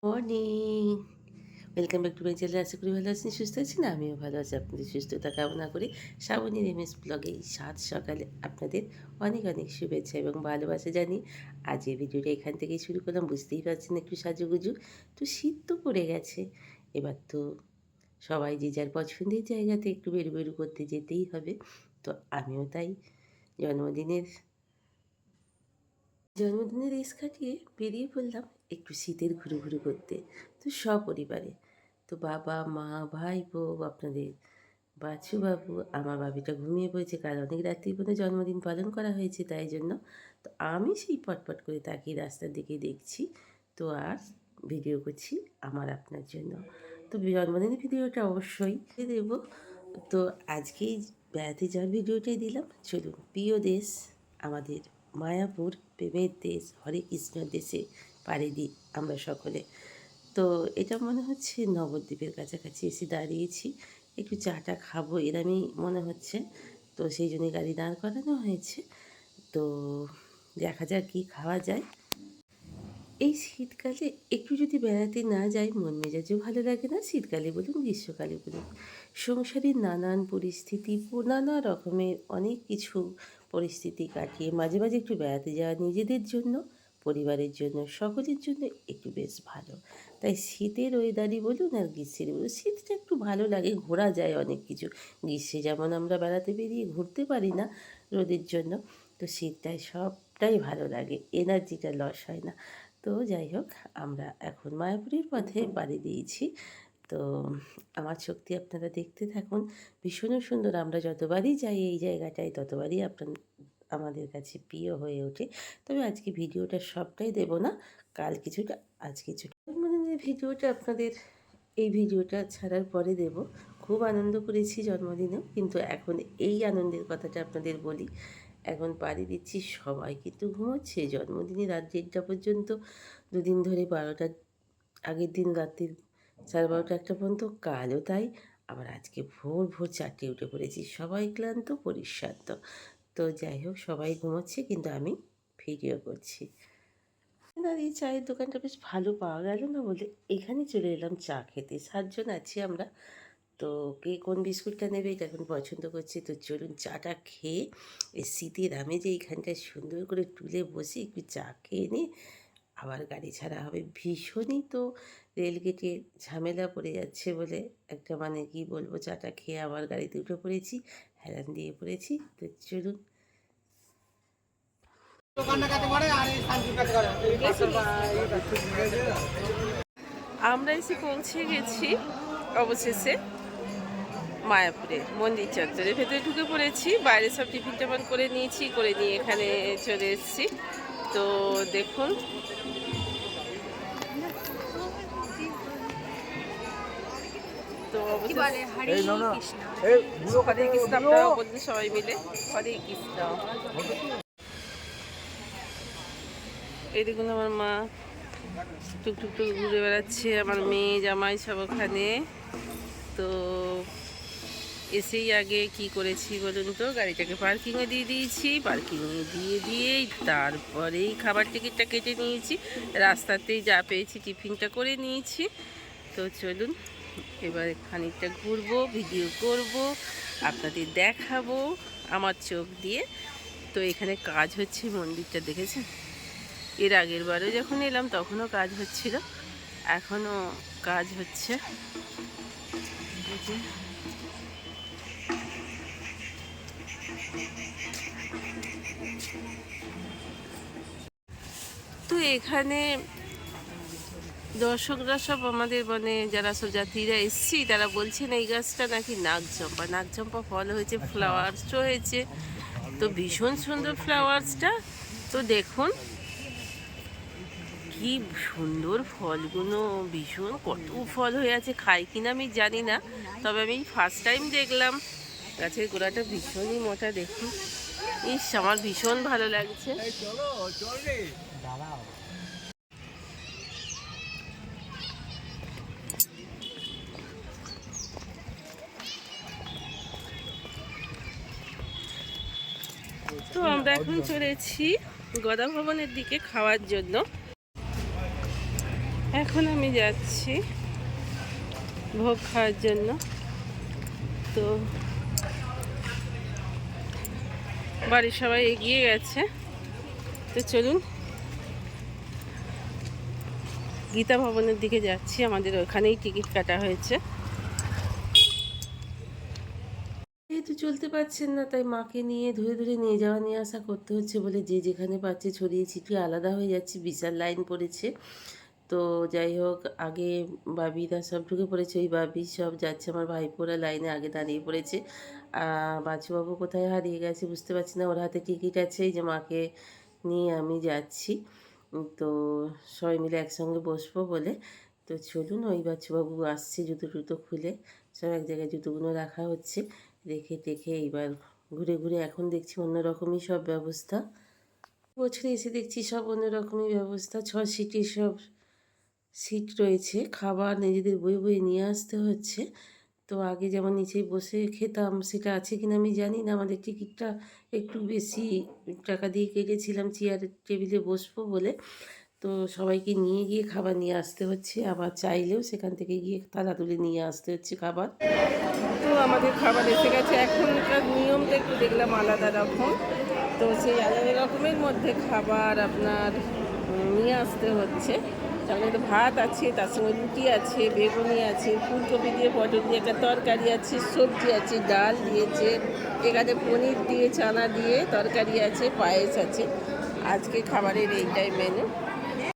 Morning, welcome back to my channel. আশা করি ভালো আছেন, সুস্থ আছেন। আমিও ভালো আছি। আপনাদের সুস্থতা কামনা করি শ্রাবণীর এমএস ব্লগে এই সাত সকালে আপনাদের অনেক অনেক শুভেচ্ছা এবং ভালোবাসা জানিয়ে আজ এই ভিডিওটা এখান থেকেই শুরু করলাম। বুঝতেই পারছেন একটু সাজুগুজু। তো শীত তো পড়ে গেছে, এবার তো সবাই যে যার পছন্দের জায়গাতে একটু বেরু বেরু করতে যেতেই হবে। তো আমিও তাই জন্মদিনের জন্মদিনের রেস কাটিয়ে বেরিয়ে পড়লাম একটু শীতের ঘুরু ঘুরু করতে। তো সপরিবারে, তো বাবা মা ভাই বউ, আপনাদের বাছুবাবু, আমার বাবিটা ঘুমিয়ে পড়েছে, কাল অনেক রাত্রি পর্যন্ত জন্মদিন পালন করা হয়েছে তাই জন্য। তো আমি সেই পটপট করে তাকিয়ে রাস্তার দিকে দেখছি, তো আর ভিডিও করছি আমার আপনার জন্য। তো জন্মদিনের ভিডিওটা অবশ্যই দেব। তো আজকেই বেড়াতে যাওয়ার ভিডিওটাই দিলাম। চলুন, প্রিয় দেশ আমাদের মায়াপুর, প্রেমের দেশ, হরে কৃষ্ণ দেশে পাড়ি দিই আমরা সকলে। তো এটা মনে হচ্ছে নবদ্বীপের কাছাকাছি এসে দাঁড়িয়েছি, একটু চাটা খাবো এরমই মনে হচ্ছে। তো সেই জন্যই গাড়ি দাঁড় করানো হয়েছে। তো দেখা যাক কী খাওয়া যায়। এই শীতকালে একটু যদি বেড়াতে না যাই মন মেজাজও ভালো লাগে না। শীতকালে বলুন গ্রীষ্মকালে বলুন, সংসারের নানান পরিস্থিতি, নানা রকমের অনেক কিছু পরিস্থিতি কাটিয়ে মাঝে মাঝে একটু বেড়াতে যাওয়া নিজেদের জন্য, পরিবারের জন্য, সকলের জন্য একটু বেশ ভালো। তাই শীতের ওয়েদারই বলুন আর গ্রীষ্মের বলুন, শীতটা একটু ভালো লাগে, ঘোরা যায় অনেক কিছু। গ্রীষ্মে যেমন আমরা বেড়াতে বেরিয়ে ঘুরতে পারি না রোদের জন্য, তো শীতটায় সবটাই ভালো লাগে, এনার্জিটা লস হয় না। তো যাই হোক, আমরা এখন মায়াপুরীর পথে পাড়ি দিয়েছি। তো আমার শক্তি আপনারা দেখতে থাকুন, ভীষণ সুন্দর। আমরা যতবারই যাই এই জায়গাটায় ততবারই আমাদের কাছে প্রিয় হয়ে ওঠে। তবে আজকে ভিডিওটা সবটাই দেব না, কাল কিছুটা আজ কিছুটা, মানে ভিডিওটা আপনাদের এই ভিডিওটা ছাড়ার পরে দেব। খুব আনন্দ করেছি জন্মদিনেও, কিন্তু এখন এই আনন্দের কথাটা আপনাদের বলি। এখন পাড়ি দিচ্ছি, সবাই কিন্তু ঘুমোচ্ছে। জন্মদিনের রাত 1:30 পর্যন্ত, দুদিন ধরে 12টার আগের দিন রাত্রির 12:30 1টা পর্যন্ত, কালও তাই। আবার আজকে ভোর ভোর 4টে উঠে পড়েছি, সবাই ক্লান্ত পরিশ্রান্ত। তো যাই হোক, সবাই ঘুমোচ্ছে কিন্তু আমি ভিডিও করছি। আর এই চায়ের দোকানটা বেশ ভালো পাওয়া গেল না বলে এখানে চলে এলাম চা খেতে। 7জন আছি আমরা। তো কে কোন বিস্কুটটা নেবে এটা এখন পছন্দ করছি। তো চলুন চাটা খেয়ে এই শীতের আমেজে এইখানটায় সুন্দর করে টুলে বসে একটু চা খেয়ে নিয়ে আবার গাড়ি ছাড়া হবে। ভীষণই তো রেলগেটে ঝামেলা পড়ে যাচ্ছে বলে একটা, মানে কি বলবো, চাটা খেয়ে আবার গাড়িতে উঠে পড়েছি, হেলান দিয়ে পড়েছি। তো চলুন। আমরা এসে পৌঁছে গেছি অবশেষে মায়াপুরে মন্দির চত্বরে। ভেতরে ঢুকে পড়েছি, বাইরে সব টিফিন টেফিন করে নিয়েছি, করে নিয়ে এখানে চলে এসেছি। তো দেখুন, তো অবশেষে হরে কৃষ্ণ, আপনারা বলতে সবাই মিলে হরে কৃষ্ণ। এই দেখুন আমার মা টুকটুক টুক ঘুরে বেড়াচ্ছে, আমার মেয়ে জামাই সব ওখানে। তো এসেই আগে কি করেছি বলুন তো, গাড়িটাকে পার্কিংয়ে দিয়ে দিয়েছি। পার্কিংয়ে দিয়েই তারপরেই খাবার টিকিটটা কেটে নিয়েছি। রাস্তাতেই যা পেয়েছি টিফিনটা করে নিয়েছি। তো চলুন এবার খানিকটা ঘুরবো, ভিডিও করব, আপনাদের দেখাবো আমার চোখ দিয়ে। তো এখানে কাজ হচ্ছে, মন্দিরটা দেখেছেন? এর আগের বারে যখন এলাম তখনও কাজ হচ্ছিল, এখনও কাজ হচ্ছে। তো এখানে দর্শকরা সব আমাদের, মানে যারা সব যাত্রীরা এসছি তারা বলছেন এই গাছটা নাকি নাগচম্পা ফল হয়েছে, ফ্লাওয়ার্সও হয়েছে। তো ভীষণ সুন্দর ফ্লাওয়ার্সটা। তো দেখুন কি সুন্দর ফলগুলো, ভীষণ কত ফল হয়ে আছে। খাই কিনা আমি জানি না, তবে আমি ফার্স্ট টাইম দেখলাম। গাছের গোড়াটা ভীষণই মোটা, দেখুন। ইস, আমার ভীষণ ভালো লাগছে। তো আমরা এখন চলেছি গদা ভবনের দিকে খাওয়ার জন্য। এখন আমি যাচ্ছি ভোগ খাওয়ার জন্য। তো বাড়ির সবাই এগিয়ে গেছে, তো চলুন গীতা ভবনের দিকে যাচ্ছি। আমাদের ওখানেই টিকিট কাটা হয়েছে। যেহেতু চলতে পারছেন না, তাই মাকে নিয়ে ধরে ধরে নিয়ে যাওয়া নিয়ে আসা করতে হচ্ছে বলে যে যেখানে পাচ্ছে ছড়িয়ে ছিটিয়ে আলাদা হয়ে যাচ্ছে। বিশাল লাইন পড়েছে। তো যাই হোক, আগে বাবিরা সব ঢুকে পড়েছে, ওই বাবি সব যাচ্ছে, আমার ভাইপোরা লাইনে আগে দাঁড়িয়ে পড়েছে। বাচ্চুবাবু কোথায় হারিয়ে গেছে বুঝতে পারছি না। ওর হাতে টিকিট আছে, এই যে মাকে নিয়ে আমি যাচ্ছি। তো সবাই মিলে একসঙ্গে বসবো বলে। তো চলুন, ওই বাচ্চুবাবু আসছে, জুতো টুতো খুলে সব এক জায়গায় জুতোগুলো রাখা হচ্ছে। রেখে টেখে এইবার ঘুরে ঘুরে এখন দেখছি অন্যরকমই সব ব্যবস্থা। বছরে এসে দেখছি সব অন্যরকমই ব্যবস্থা। 6 সিটের সব সিট রয়েছে, খাবার নিজেদের বয়ে বয়ে নিয়ে আসতে হচ্ছে। তো আগে যেমন নিচেই বসে খেতাম, সেটা আছে কিনা আমি জানি না। আমাদের টিকিটটা একটু বেশি টাকা দিয়ে কেটেছিলাম চেয়ার টেবিলে বসবো বলে। তো সবাইকে নিয়ে গিয়ে খাবার নিয়ে আসতে হচ্ছে, আবার চাইলেও সেখান থেকে গিয়ে থালা তুলে নিয়ে আসতে হচ্ছে খাবার। তো আমাদের খাবার এসে গেছে। এখনকার নিয়মটা একটু দেখলাম আলাদা রকম। তো সেই আলাদা রকমের মধ্যে খাবার আপনার নিয়ে আসতে হচ্ছে। তার মধ্যে ভাত আছে, তার সঙ্গে রুটি আছে, বেগুনি আছে, ফুলকপি দিয়ে পটল দিয়ে একটা তরকারি আছে, সবজি আছে, ডাল দিয়েছে, এখানে পনির দিয়ে চানা দিয়ে তরকারি আছে, পায়েস আছে। আজকে খাবারের এইটাই মেনু।